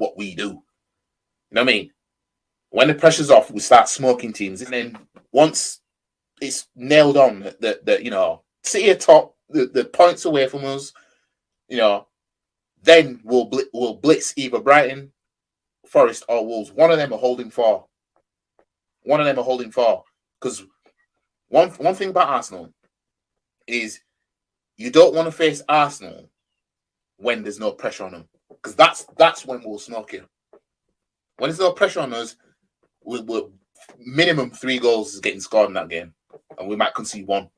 what we do. You know what I mean? When the pressure's off, we start smoking teams, and then once it's nailed on that City are top, the points away from us, then we'll blitz either Brighton, Forest, or Wolves. One of them are holding for. Because one thing about Arsenal is you don't want to face Arsenal when there's no pressure on them, because that's when we'll smoke you. When there's no pressure on us, we're minimum 3 goals is getting scored in that game, and we might concede 1.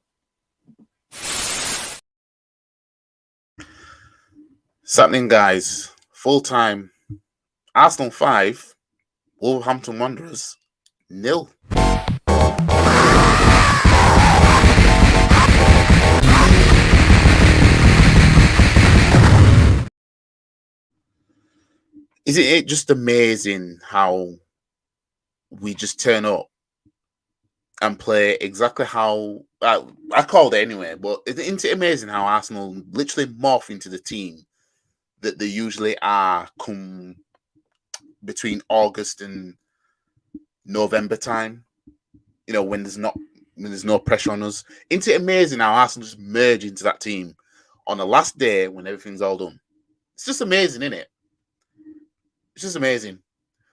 Something, guys. Full time. Arsenal 5, Wolverhampton Wanderers 0. Isn't it just amazing how we just turn up and play exactly how I called it anyway? But isn't it amazing how Arsenal literally morph into the team that they usually are come between August and November time? When there's no pressure on us. Isn't it amazing how Arsenal just merge into that team on the last day when everything's all done? It's just amazing, isn't it? It's just amazing.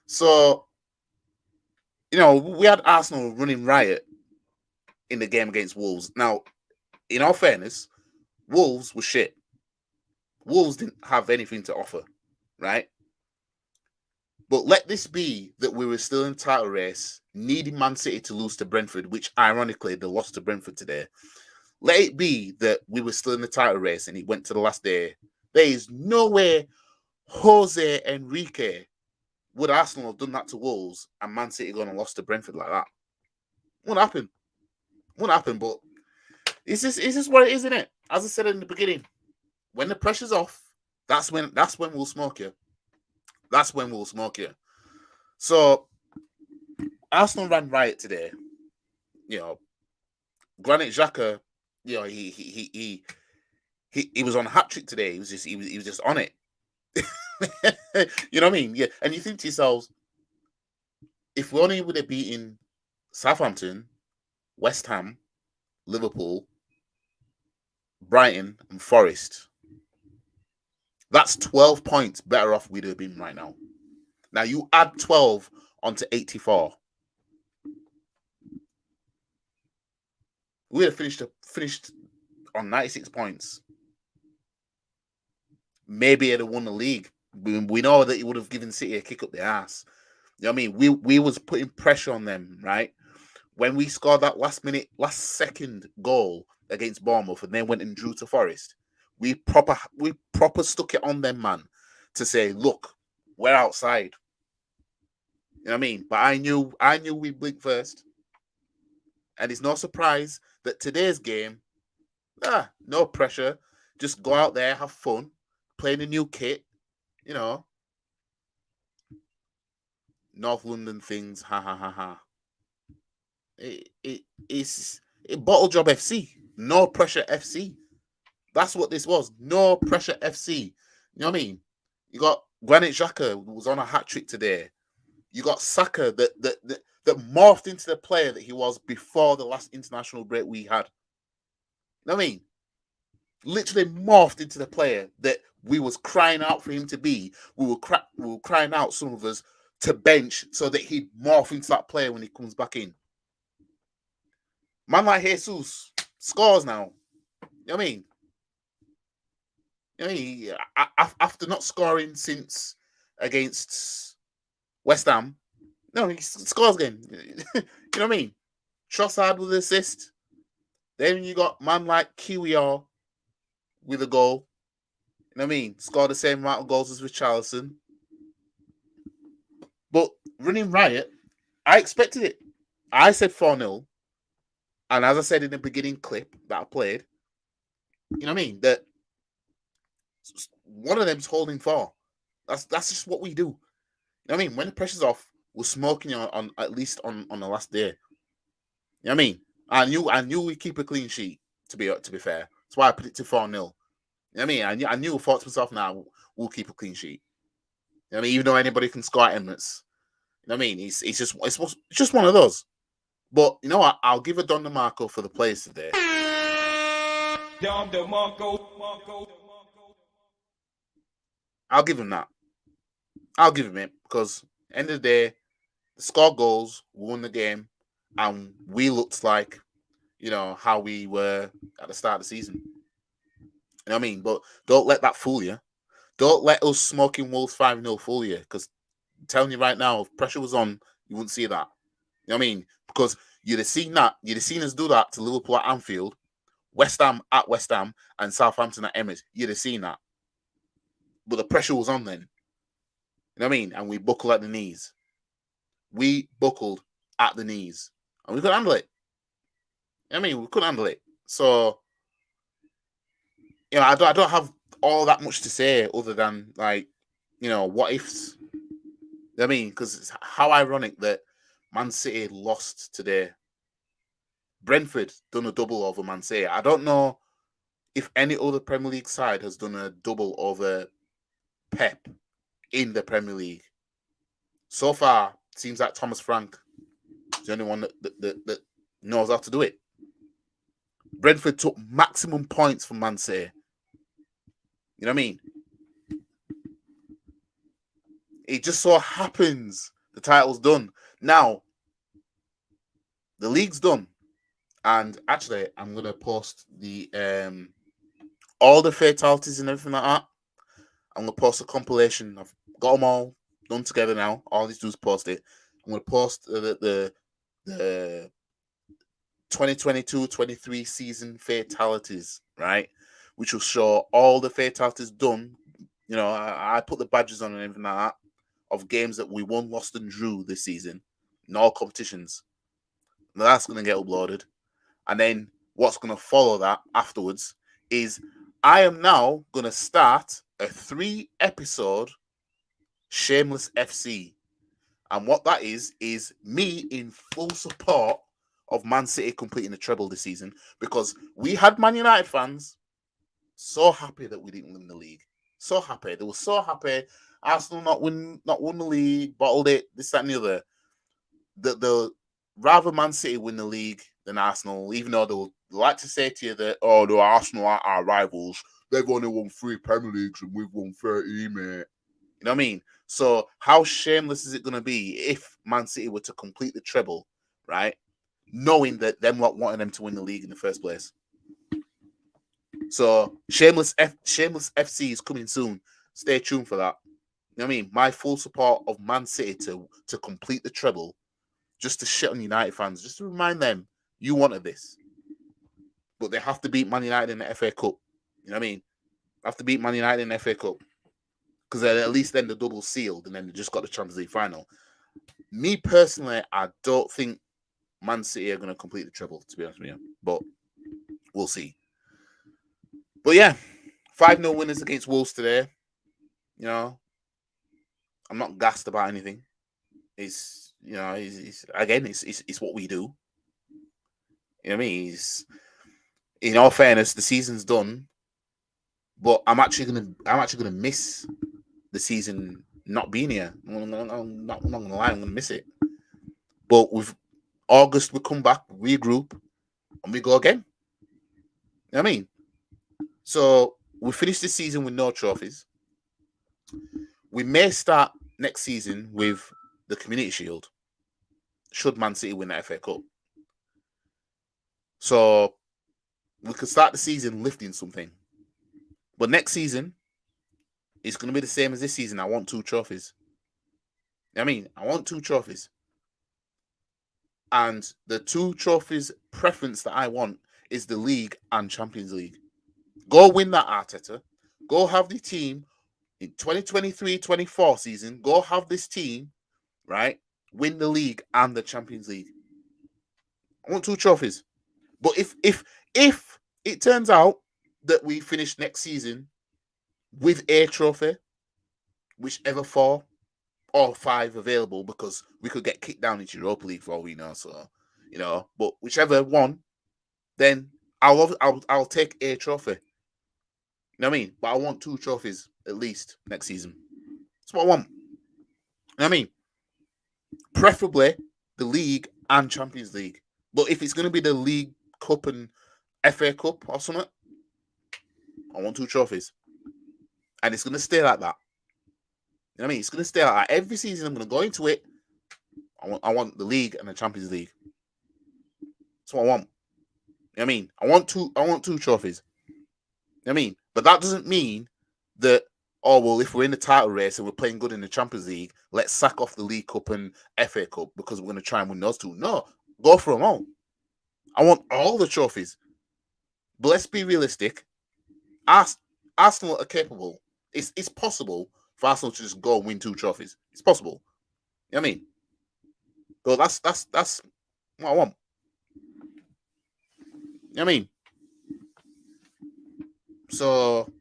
So, we had Arsenal running riot in the game against Wolves. Now, in all fairness, Wolves were shit. Wolves didn't have anything to offer, right? But let this be that we were still in the title race, needing Man City to lose to Brentford, which ironically they lost to Brentford today. Let it be that we were still in the title race and it went to the last day. There is no way Jose Enrique would Arsenal have done that to Wolves and Man City gone and lost to Brentford like that. Won't happen, but it's just what it is, isn't it? As I said in the beginning, when the pressure's off, that's when we'll smoke you. That's when we'll smoke you. So Arsenal ran riot today. Granit Xhaka, he was on a hat trick today. He was just on it. You know what I mean? Yeah. And you think to yourselves, if we only would have beaten Southampton, West Ham, Liverpool, Brighton, and Forest, that's 12 points better off we'd have been right now. Now you add 12 onto 84. We'd have finished on 96 points. Maybe it'd have won the league. We know that he would have given City a kick up the ass. You know what I mean? We was putting pressure on them, right? When we scored that last second goal against Bournemouth and then went and drew to Forest, we proper stuck it on them, man, to say, look, we're outside. You know what I mean? But I knew we'd blink first. And it's no surprise that today's game, no pressure. Just go out there, have fun, play in a new kit, North London things, ha ha ha ha. It's Bottle Job FC, no pressure FC. That's what this was, no pressure FC. You know what I mean? You got Granit Xhaka, who was on a hat trick today. You got Saka that morphed into the player that he was before the last international break we had. You know what I mean? Literally morphed into the player that we was crying out for him to be. We were crying out, some of us, to bench so that he'd morph into that player when he comes back in. Man like Jesus scores now. You know what I mean? After not scoring since against West Ham, no, he scores again. You know what I mean? Trossard with an assist. Then you got man like Kiwior with a goal. You know what I mean? Scored the same amount of goals as Richarlison. But running riot, I expected it. I said 4-0. And as I said in the beginning clip that I played, you know what I mean? That one of them's holding 4. That's just what we do. You know what I mean? When the pressure's off, we're smoking on at least on the last day. You know what I mean? I knew we'd keep a clean sheet, to be fair. That's why I predicted 4-0. You know what I mean? I knew, I thought to myself, now we'll keep a clean sheet. You know what I mean? Even though anybody can score at Emirates. You know what I mean? It's just one of those. But you know what? I'll give a Don DeMarco for the players today. Don DeMarco. I'll give him that. I'll give him it because end of the day, the score goals, we won the game, and we looked like, how we were at the start of the season. You know what I mean? But don't let that fool you. Don't let us smoking Wolves 5-0 fool you, because I'm telling you right now, if pressure was on, you wouldn't see that. You know what I mean? Because you'd have seen us do that to Liverpool at Anfield, West Ham at West Ham, and Southampton at Emirates. You'd have seen that. But the pressure was on then. You know what I mean? And we buckled at the knees. We buckled at the knees. And we couldn't handle it. You know what I mean? We couldn't handle it. So, I don't have all that much to say other than, what ifs. You know what I mean? Because it's how ironic that Man City lost today. Brentford done a double over Man City. I don't know if any other Premier League side has done a double over Pep in the Premier League. So far, it seems like Thomas Frank is the only one that knows how to do it. Brentford took maximum points from Man City. You know what I mean? It just so happens the title's done. Now, the league's done. And actually, I'm going to post the all the fatalities and everything like that. I'm going to post a compilation. I've got them all done together now. All these dudes post it. I'm going to post the 2022-23 season fatalities, right? Which will show all the fatalities done. I put the badges on and everything like that of games that we won, lost, and drew this season in all competitions. Now that's going to get uploaded. And then what's going to follow that afterwards is I am now going to start a 3-episode Shameless FC. And what that is me in full support of Man City completing the treble this season, because we had Man United fans so happy that we didn't win the league. So happy. They were so happy. Arsenal not won the league, bottled it, this, that, and the other. The rather Man City win the league than Arsenal, even though they'll like to say to you that, the Arsenal are our rivals. They've only won 3 Premier Leagues and we've won 13, mate. You know what I mean? So how shameless is it going to be if Man City were to complete the treble, right? Knowing that them lot wanted them to win the league in the first place. So Shameless FC is coming soon. Stay tuned for that. You know what I mean? My full support of Man City to complete the treble, just to shit on United fans, just to remind them you wanted this. But they have to beat Man United in the FA Cup. You know what I mean? They have to beat Man United in the FA Cup. Because at least then the double sealed and then they just got the Champions League final. Me personally, I don't think Man City are going to complete the treble, to be honest with you. But we'll see. But yeah, 5-0 winners against Wolves today. I'm not gassed about anything. It's what we do. You know what I mean? In all fairness, the season's done, but I'm actually gonna miss the season not being here. I'm not gonna lie, I'm gonna miss it. But with August, we come back, regroup, and we go again. You know what I mean? So we finish the season with no trophies. We may start next season with the Community Shield, should Man City win the FA Cup. So we could start the season lifting something. But next season, it's going to be the same as this season. I want 2 trophies. I mean, I want 2 trophies. And the 2 trophies preference that I want is the League and Champions League. Go win that, Arteta. Go have the team in 2023-24 season. Go have this team, right, win the League and the Champions League. I want 2 trophies. But if it turns out that we finish next season with a trophy, whichever 4 or 5 available, because we could get kicked down into Europa League for all we know. So, but whichever one, then I'll take a trophy. You know what I mean? But I want 2 trophies at least next season. That's what I want. I mean, preferably the league and Champions League. But if it's going to be the League Cup and FA Cup or something, I want 2 trophies. And it's going to stay like that. You know what I mean? It's going to stay like that. Every season I'm going to go into it. I want the league and the Champions League. That's what I want. You know what I mean? I want 2 trophies. You know what I mean? But that doesn't mean that, oh, well, if we're in the title race and we're playing good in the Champions League, let's sack off the League Cup and FA Cup because we're going to try and win those 2. No, go for them all. I want all the trophies. But let's be realistic. Arsenal are capable. It's possible for Arsenal to just go and win 2 trophies. It's possible. You know what I mean? But that's what I want. You know what I mean? So,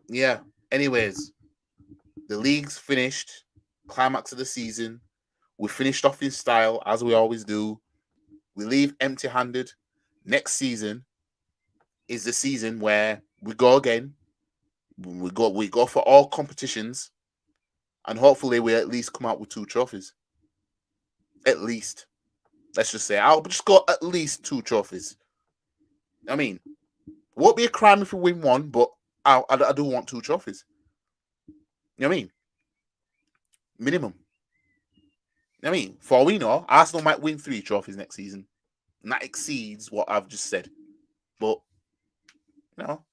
yeah. Anyways, the league's finished. Climax of the season. We finished off in style, as we always do. We leave empty-handed. Next season is the season where we go again. We go for all competitions, and hopefully we at least come out with 2 trophies. At least. Let's just say I'll just go at least 2 trophies. I mean, won't be a crime if we win 1, but I do want 2 trophies. You know what I mean? Minimum. You know what I mean? For all we know, Arsenal might win 3 trophies next season. And that exceeds what I've just said. But, you know,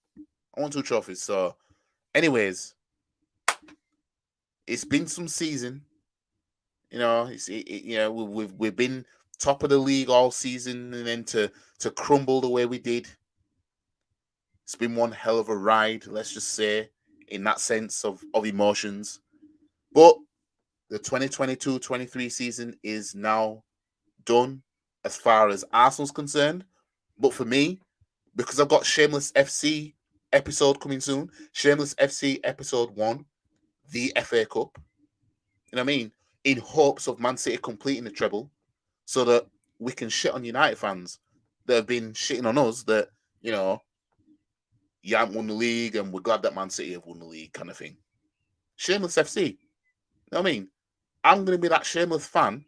I want 2 trophies. So, anyways, it's been some season. You know, we've been top of the league all season, and then to crumble the way we did. It's been one hell of a ride, let's just say, in that sense of emotions. But the 2022-23 season is now done as far as Arsenal's concerned. But for me, because I've got Shameless FC episode coming soon, Shameless FC episode 1, the FA Cup, you know what I mean? In hopes of Man City completing the treble so that we can shit on United fans that have been shitting on us that, you know, you haven't won the league and we're glad that Man City have won the league kind of thing. Shameless FC. You know what I mean? I'm going to be that shameless fan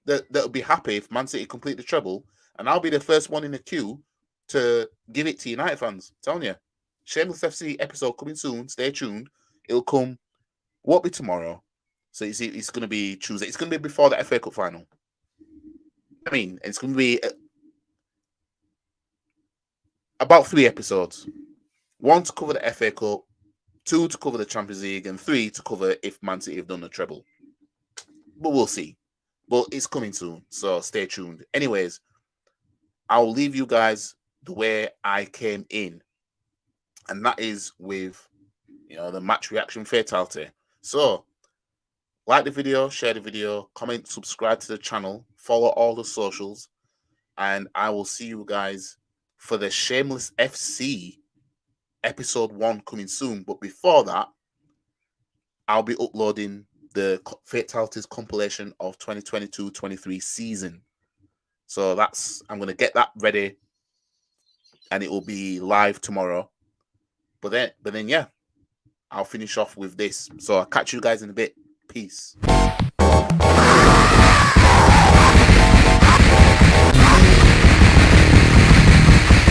that'll be happy if Man City complete the treble, and I'll be the first one in the queue to give it to United fans. I'm telling you. Shameless FC episode coming soon. Stay tuned. It'll come. Won't be tomorrow. So it's going to be Tuesday. It's going to be before the FA Cup final. I mean, it's going to be about 3 episodes. 1 to cover the FA Cup, 2 to cover the Champions League, and 3 to cover if Man City have done the treble. But we'll see. But it's coming soon, so stay tuned. Anyways, I'll leave you guys the way I came in, and that is with, you know, the match reaction fatality. So, like the video, share the video, comment, subscribe to the channel, follow all the socials, and I will see you guys for the Shameless FC episode 1 coming soon. But before that, I'll be uploading the Fatalities compilation of 2022-23 season. So I'm going to get that ready, and it will be live tomorrow. But then, yeah, I'll finish off with this. So I'll catch you guys in a bit. Peace.